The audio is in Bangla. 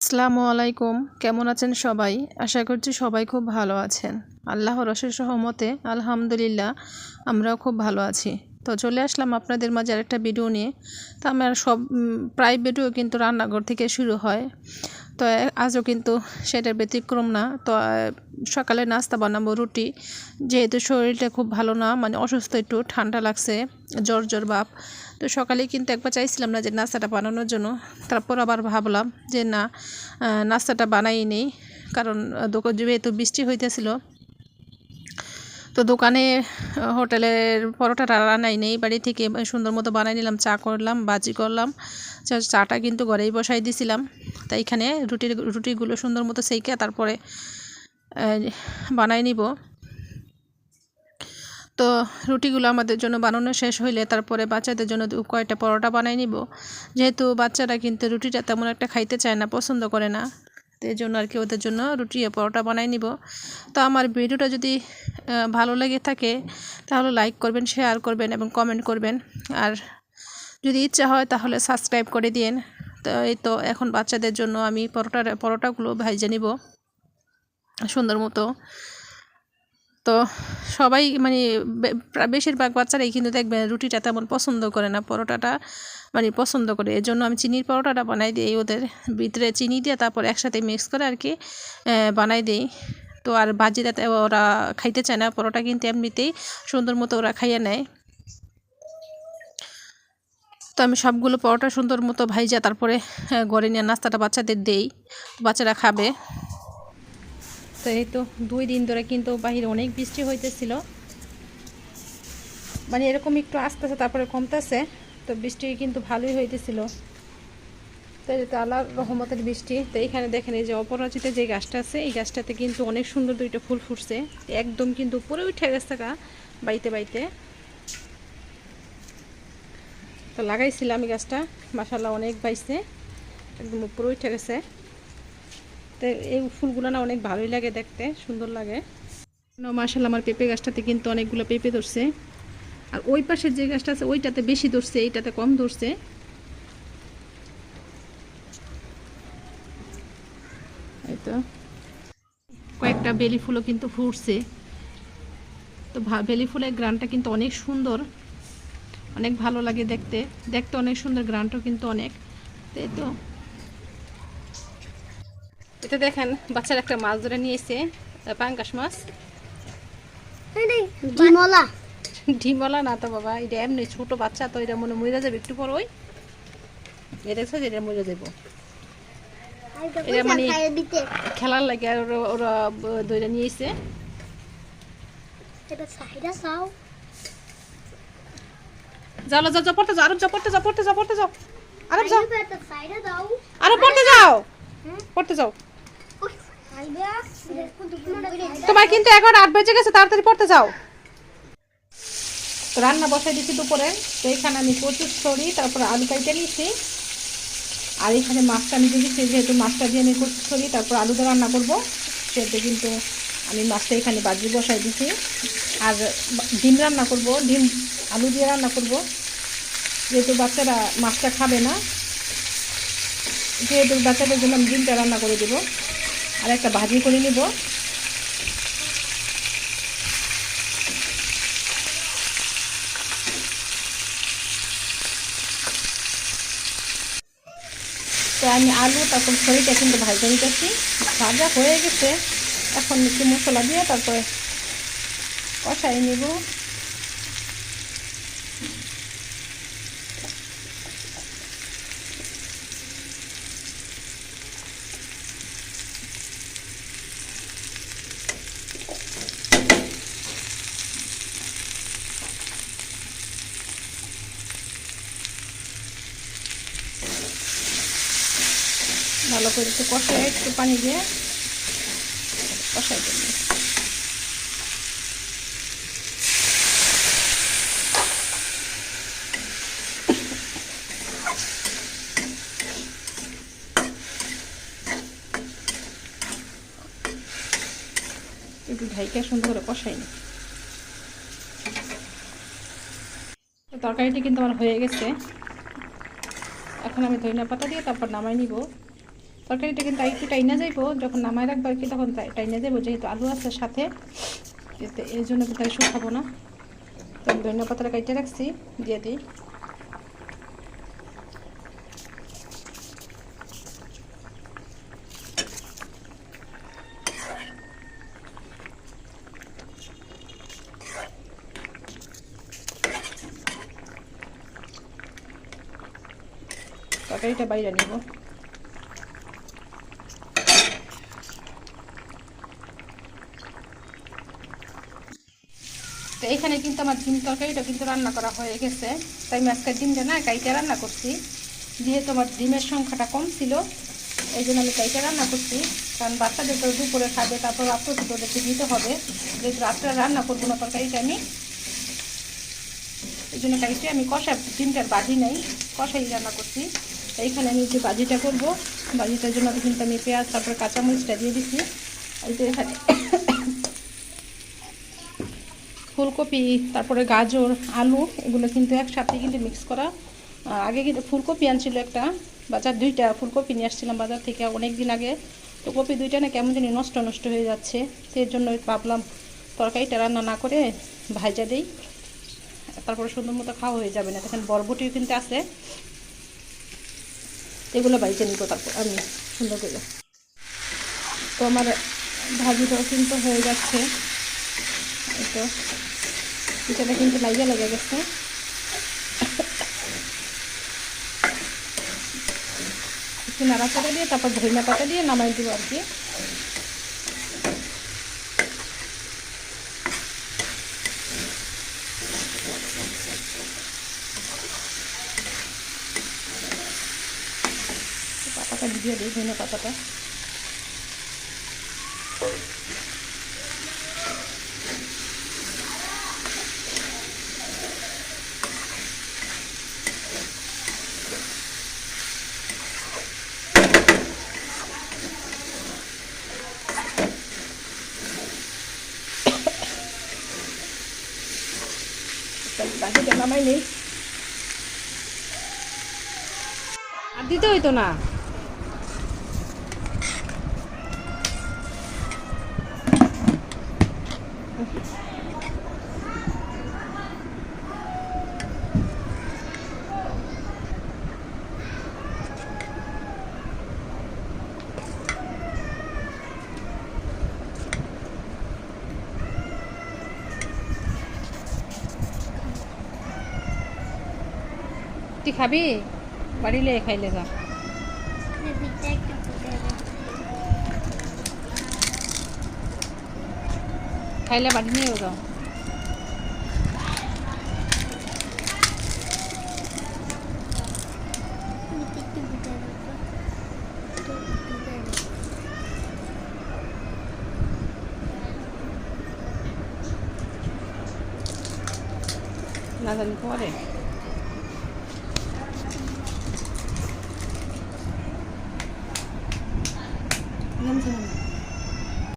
আসসালামু আলাইকুম। কেমন আছেন সবাই? আশা করছি সবাই খুব ভালো আছেন। আল্লাহর অশেষ রহমতে আলহামদুলিল্লাহ আমরাও খুব ভালো আছি। তো চলে আসলাম আপনাদের মাঝে আরেকটা ভিডিও নিয়ে। তো আমার প্রায় ভিডিও কিন্তু রান্নাঘর থেকে শুরু হয়। তো আজও কিন্তু সেটার ব্যতিক্রম না। তো সকালে নাস্তা বানাবো রুটি, যেহেতু শরীরটা খুব ভালো না, মানে অসুস্থ, একটু ঠান্ডা লাগছে, জ্বর জ্বর ভাব। তো সকালেই কিন্তু একবার চাইছিলাম না যে নাস্তাটা বানানোর জন্য, তারপর আবার ভাবলাম যে না, নাস্তাটা বানাই নেই, কারণ যেহেতু বৃষ্টি হইতেছিল। তো দোকানে হোটেলের পরোটাটা রান্নাই নেই, বাড়ি থেকে সুন্দর মতো বানাই নিলাম, চা করলাম, বাজি করলাম। চাটা কিন্তু ঘরেই বসাই দিছিলাম। তাই এখানে রুটিগুলো সুন্দর মতো সেঁকে তারপরে বানাই নিব। তো রুটিগুলো আমাদের জন্য বানানো শেষ হইলে তারপরে বাচ্চাদের জন্য কয়েকটা পরোটা বানাই নিব, যেহেতু বাচ্চারা কিন্তু রুটিটা তেমন একটা খাইতে চায় না, পছন্দ করে না। তো এই জন্য আর কি ওদের জন্য রুটি পরোটা বানাই নিব। তো আমার ভিডিওটা যদি ভালো লেগে থাকে তাহলে লাইক করবেন, শেয়ার করবেন এবং কমেন্ট করবেন। আর যদি ইচ্ছা হয় তাহলে সাবস্ক্রাইব করে দিন। তো এই তো এখন বাচ্চাদের জন্য আমি পরোটাগুলো ভাইজে নিব সুন্দর মতো। তো সবাই মানে বেশিরভাগ বাচ্চারাই কিন্তু দেখবেন রুটিটা তেমন পছন্দ করে না, পরোটাটা মানে পছন্দ করে। এর জন্য আমি চিনির পরোটাটা বানাই দিই, ওদের ভিতরে চিনি দিয়ে তারপর একসাথে মিক্স করে আর কি বানাই দিই। তো আর ভাজিটাতে ওরা খাইতে চায় না, পরোটা কিন্তু এমনিতেই সুন্দর মতো ওরা খাইয়ে নেয়। তো আমি সবগুলো পরোটা সুন্দর মতো ভাইজা তারপরে ঘরে নিয়ে নাস্তাটা বাচ্চাদের দেই, বাচ্চারা খাবে। তো এই তো 2 দিন ধরে কিন্তু বাহিরে অনেক বৃষ্টি হইতেছিল, মানে এরকম একটু আসতেছে তারপরে কমতেছে। তো বৃষ্টি কিন্তু ভালোই হইতেছিল। তো এটা আল্লাহর রহমতের বৃষ্টি। তো এখানে দেখেন এই যে অপরাজিতা যে গাছটা আছে, এই গাছটাতে কিন্তু অনেক সুন্দর 2টা ফুল ফুটছে, একদম কিন্তু উপরে উঠে গেছে বাইতে বাইতে। তো লাগাইছিলাম এই গাছটা, মাশাআল্লাহ অনেক বাইছে, একদম উপরে উঠে গেছে। তো এই ফুলগুলো না অনেক ভালোই লাগে দেখতে, সুন্দর লাগে। মাশাআল্লাহ আমার পেঁপে গাছটাতে কিন্তু অনেকগুলো পেঁপে ধরছে। আর ওই পাশের যে গাছটা আছে ওইটাতে বেশি ধরছে, এইটাতে কম ধরছে। এই তো কয়েকটা বেলি ফুলও কিন্তু ফুটছে। তো বেলি ফুলের গ্রানটা কিন্তু অনেক সুন্দর, অনেক ভালো লাগে দেখতে, দেখতে অনেক সুন্দর, গ্রানটাও কিন্তু অনেক। তো এই তো এটা দেখেন বাচ্চারা একটা মাছ ধরে নিয়েছে, পাঙ্গাস মাছ। ডিমলা ডিমলা না তো বাবা, এটা এমনি ছোট বাচ্চা, তো এটা মনে মরে যাবে একটু পর। ওই এটা এটা মরে যাবো, এটা মানে খেলার লাগে আর ওরা দইটা নিয়েছে। যাও যাও যাও, পড়তে যাও, আরো যাও, পড়তে যাও, পড়তে যাও, পড়তে যাও, আরো যাও, আরো পড়তে যাও, পড়তে যাও। তোমার কিন্তু 11:08 বেজে গেছে, তাড়াতাড়ি পড়তে যাও। তো রান্না বসাই দিচ্ছি দুপুরে। তো এখানে আমি কচুরছড়ি তারপর আলু কাইটে নিয়েছি, আর এখানে মাছটা আমি দিয়ে দিচ্ছি, যেহেতু মাছটা দিয়ে আমি কচুরছড়ি তারপর আলু দিয়ে রান্না করবো, সেটা কিন্তু আমি মাছটা এখানে বাজি বসাই দিচ্ছি। আর ডিম রান্না করব, ডিম আলু দিয়ে রান্না করব, যেহেতু বাচ্চারা মাছটা খাবে না, যেহেতু বাচ্চাদের জন্য আমি ডিমটা রান্না করে দেবো। আর একটা ভাজি করে নিব। তো আমি আলু তারপর ছড়িটা কিন্তু ভাজা নিতেছি, ভাজা হয়ে গেছে। এখন একটু মশলা দিয়ে তারপরে কষাই নিব। ভালো করে একটু কষাই, একটু পানি দিয়ে কষাই দেব। একটু ঢাইকা সুন্দর করে কষাই নি। তরকারিটি কিন্তু আমার হয়ে গেছে। এখন আমি ধনিয়া পাতা দিয়ে তারপর নামাই নিব। তরকারিটা কিন্তু একটু টাইনা যাইবো, যখন নামায় রাখবো আর কি তখন টাইনা যাবো, যেহেতু আলু আছে সাথে, এই জন্য কিন্তু আর শুকাবো না। তো আমি ধনিয়া পাতাটা কাটে রাখছি, দিয়ে দিই। তরকারিটা বাইরে নিব। তো এখানে কিন্তু আমার ডিম তরকারিটা কিন্তু রান্না করা হয়ে গেছে। তাই আমি আজকের ডিমটা না কাইটা রান্না করছি, যেহেতু আমার ডিমের সংখ্যাটা কম ছিল এই জন্য আমি কাইটা রান্না করছি। কারণ বাচ্চাদের তো দুপুরে খাবে, তারপর রাত্রে তো ওদেরকে দিতে হবে, যেহেতু রাত্রে রান্না করবো না তরকারিটা আমি, এই জন্য কাইটে আমি কষা ডিমটার বাজি নেই, কষাই রান্না করছি। এইখানে আমি যে বাজিটা করবো, বাজিটার জন্য কিন্তু আমি পেঁয়াজ তারপরে কাঁচামরিচটা দিয়ে দিচ্ছি। এই যে এখানে ফুলকপি, তারপরে গাজর, আলু, এগুলো কিন্তু একসাথে কিন্তু মিক্স করা। আগে কিন্তু ফুলকপি আনছিল একটা বাজার, 2টা ফুলকপি নিয়ে আসছিলাম বাজার থেকে অনেক দিন আগে। তো কপি 2টা না কেমন জানি নষ্ট নষ্ট হয়ে যাচ্ছে, সেই জন্য ভাবলাম তরকারিটা রান্না না করে ভাজা দিই, তারপরে সুন্দর মতো খাওয়া হয়ে যাবে না। দেখেন বরবটিও কিন্তু আছে, এগুলো ভাজা নিব তারপর আমি সুন্দর করে। তো আমার ভাজিটাও কিন্তু হয়ে যাচ্ছে, এই তো পিঠাটা কিন্তু লাগিয়ে লেগে গেছে। একটু নাড়াচাড়া দিয়ে তারপর ধনিয়া পাতা দিয়ে নামাই দিব আর কি। পাতাটা দিয়ে দিই, ধনিয়া পাতাটা। বাকিটা নামাই নেই, আর দিতে হইতো না। তুই খাবি? বাড়িলে খাইলে যা, খাইলে বাড়ি নিয়েও যাও। না জানি পরে